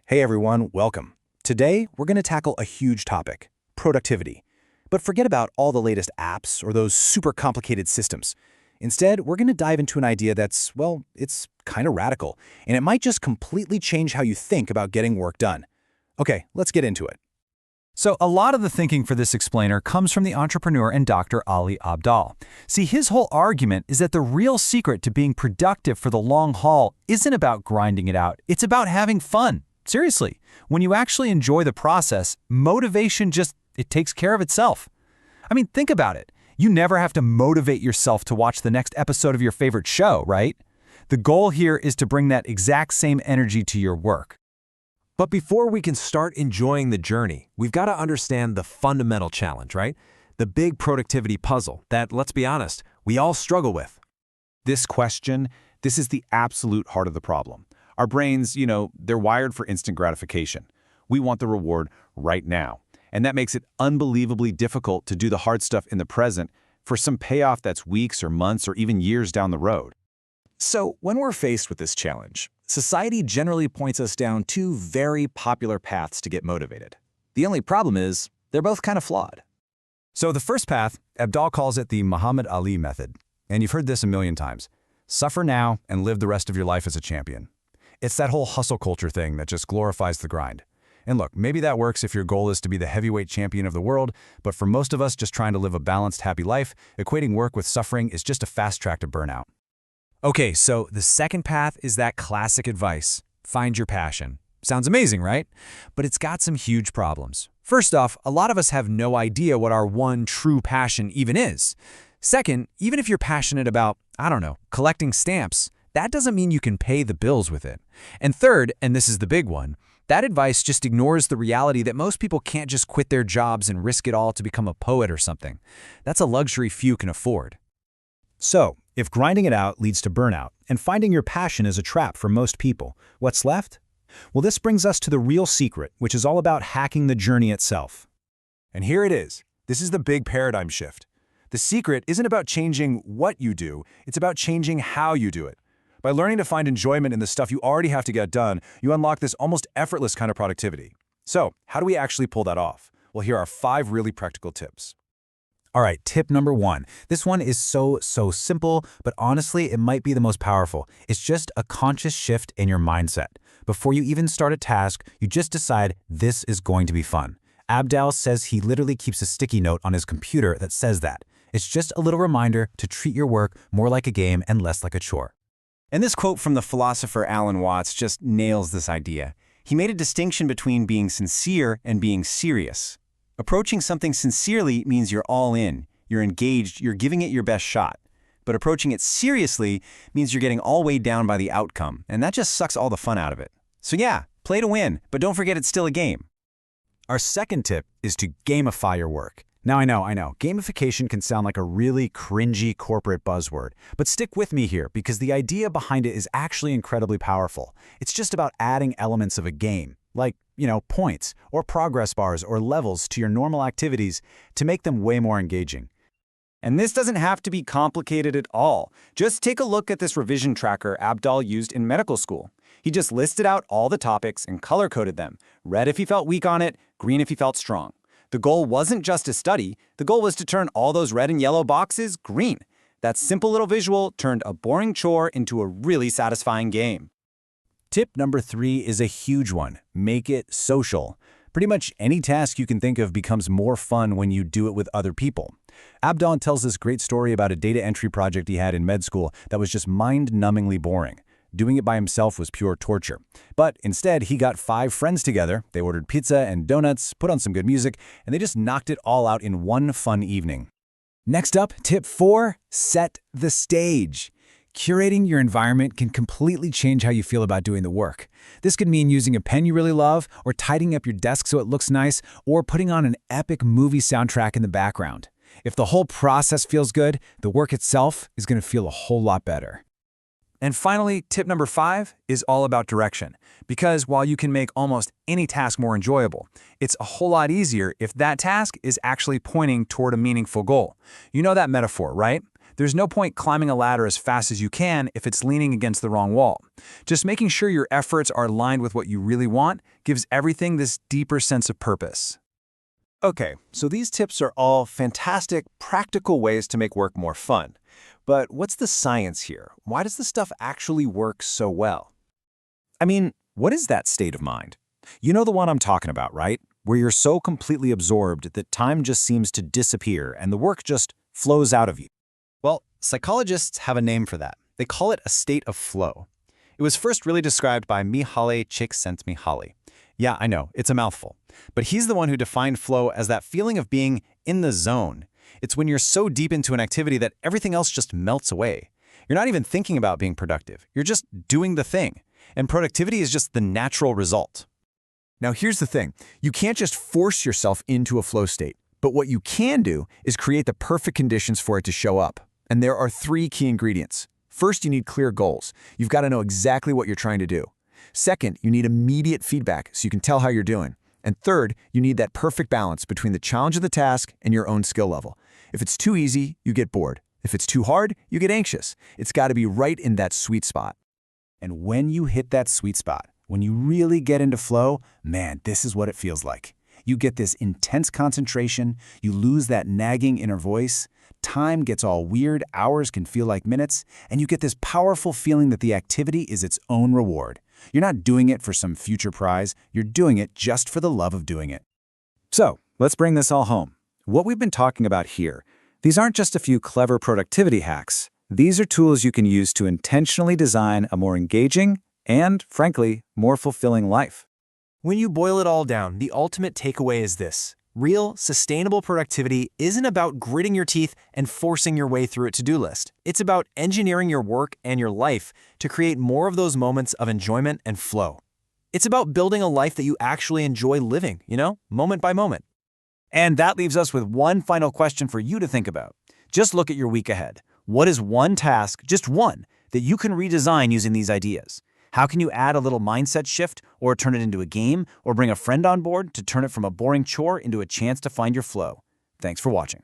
Hey everyone, welcome. Today, we're going to tackle a huge topic, productivity. But forget about all the latest apps or those super complicated systems. Instead, we're going to dive into an idea that's, well, it's kind of radical, and it might just completely change how you think about getting work done. Okay, let's get into it. So a lot of the thinking for this explainer comes from the entrepreneur and Dr. Ali Abdal. See, his whole argument is that the real secret to being productive for the long haul isn't about grinding it out, it's about having fun. Seriously, when you actually enjoy the process, motivation it takes care of itself. I mean, think about it. You never have to motivate yourself to watch the next episode of your favorite show, right? The goal here is to bring that exact same energy to your work. But before we can start enjoying the journey, we've got to understand the fundamental challenge, right? The big productivity puzzle that, let's be honest, we all struggle with. This is the absolute heart of the problem. Our brains, they're wired for instant gratification. We want the reward right now. And that makes it unbelievably difficult to do the hard stuff in the present for some payoff that's weeks or months or even years down the road. So when we're faced with this challenge, society generally points us down two very popular paths to get motivated. The only problem is they're both kind of flawed. So the first path, Abdal calls it the Muhammad Ali method. And you've heard this a million times. Suffer now and live the rest of your life as a champion. It's that whole hustle culture thing that just glorifies the grind. And look, maybe that works if your goal is to be the heavyweight champion of the world, but for most of us just trying to live a balanced, happy life, equating work with suffering is just a fast track to burnout. Okay, so the second path is that classic advice. Find your passion. Sounds amazing, right? But it's got some huge problems. First off, a lot of us have no idea what our one true passion even is. Second, even if you're passionate about, collecting stamps, that doesn't mean you can pay the bills with it. And third, and this is the big one, that advice just ignores the reality that most people can't just quit their jobs and risk it all to become a poet or something. That's a luxury few can afford. So, if grinding it out leads to burnout and finding your passion is a trap for most people, what's left? Well, this brings us to the real secret, which is all about hacking the journey itself. And here it is. This is the big paradigm shift. The secret isn't about changing what you do, it's about changing how you do it. By learning to find enjoyment in the stuff you already have to get done, you unlock this almost effortless kind of productivity. So, how do we actually pull that off? Well, here are 5 really practical tips. All right, tip number 1. This one is so simple, but honestly, it might be the most powerful. It's just a conscious shift in your mindset. Before you even start a task, you just decide this is going to be fun. Abdal says he literally keeps a sticky note on his computer that says that. It's just a little reminder to treat your work more like a game and less like a chore. And this quote from the philosopher Alan Watts just nails this idea. He made a distinction between being sincere and being serious. Approaching something sincerely means you're all in, you're engaged, you're giving it your best shot. But approaching it seriously means you're getting all weighed down by the outcome, and that just sucks all the fun out of it. So yeah, play to win, but don't forget it's still a game. Our second tip is to gamify your work. Now, I know, gamification can sound like a really cringy corporate buzzword, but stick with me here because the idea behind it is actually incredibly powerful. It's just about adding elements of a game, like, points or progress bars or levels to your normal activities to make them way more engaging. And this doesn't have to be complicated at all. Just take a look at this revision tracker Abdal used in medical school. He just listed out all the topics and color-coded them. Red if he felt weak on it, green if he felt strong. The goal wasn't just to study, the goal was to turn all those red and yellow boxes green. That simple little visual turned a boring chore into a really satisfying game. Tip number 3 is a huge one. Make it social. Pretty much any task you can think of becomes more fun when you do it with other people. Abdal tells this great story about a data entry project he had in med school that was just mind-numbingly boring. Doing it by himself was pure torture. But instead, he got 5 friends together, they ordered pizza and donuts, put on some good music, and they just knocked it all out in one fun evening. Next up, tip 4, set the stage. Curating your environment can completely change how you feel about doing the work. This could mean using a pen you really love, or tidying up your desk so it looks nice, or putting on an epic movie soundtrack in the background. If the whole process feels good, the work itself is going to feel a whole lot better. And finally, tip number 5 is all about direction. Because while you can make almost any task more enjoyable, it's a whole lot easier if that task is actually pointing toward a meaningful goal. You know that metaphor, right? There's no point climbing a ladder as fast as you can if it's leaning against the wrong wall. Just making sure your efforts are aligned with what you really want gives everything this deeper sense of purpose. Okay, so these tips are all fantastic, practical ways to make work more fun. But what's the science here? Why does this stuff actually work so well? I mean, what is that state of mind? You know the one I'm talking about, right? Where you're so completely absorbed that time just seems to disappear and the work just flows out of you. Well, psychologists have a name for that. They call it a state of flow. It was first really described by Mihaly Csikszentmihalyi. Yeah, I know, it's a mouthful. But he's the one who defined flow as that feeling of being in the zone. It's when you're so deep into an activity that everything else just melts away. You're not even thinking about being productive. You're just doing the thing. And productivity is just the natural result. Now here's the thing. You can't just force yourself into a flow state. But what you can do is create the perfect conditions for it to show up. And there are 3 key ingredients. First, you need clear goals. You've got to know exactly what you're trying to do. Second, you need immediate feedback so you can tell how you're doing. And third, you need that perfect balance between the challenge of the task and your own skill level. If it's too easy, you get bored. If it's too hard, you get anxious. It's got to be right in that sweet spot. And when you hit that sweet spot, when you really get into flow, man, this is what it feels like. You get this intense concentration, you lose that nagging inner voice, time gets all weird, hours can feel like minutes, and you get this powerful feeling that the activity is its own reward. You're not doing it for some future prize, you're doing it just for the love of doing it. So, let's bring this all home. What we've been talking about here, these aren't just a few clever productivity hacks. These are tools you can use to intentionally design a more engaging and, frankly, more fulfilling life. When you boil it all down, the ultimate takeaway is this. Real, sustainable productivity isn't about gritting your teeth and forcing your way through a to-do list. It's about engineering your work and your life to create more of those moments of enjoyment and flow. It's about building a life that you actually enjoy living, moment by moment. And that leaves us with one final question for you to think about. Just look at your week ahead. What is one task, just one, that you can redesign using these ideas? How can you add a little mindset shift or turn it into a game or bring a friend on board to turn it from a boring chore into a chance to find your flow? Thanks for watching.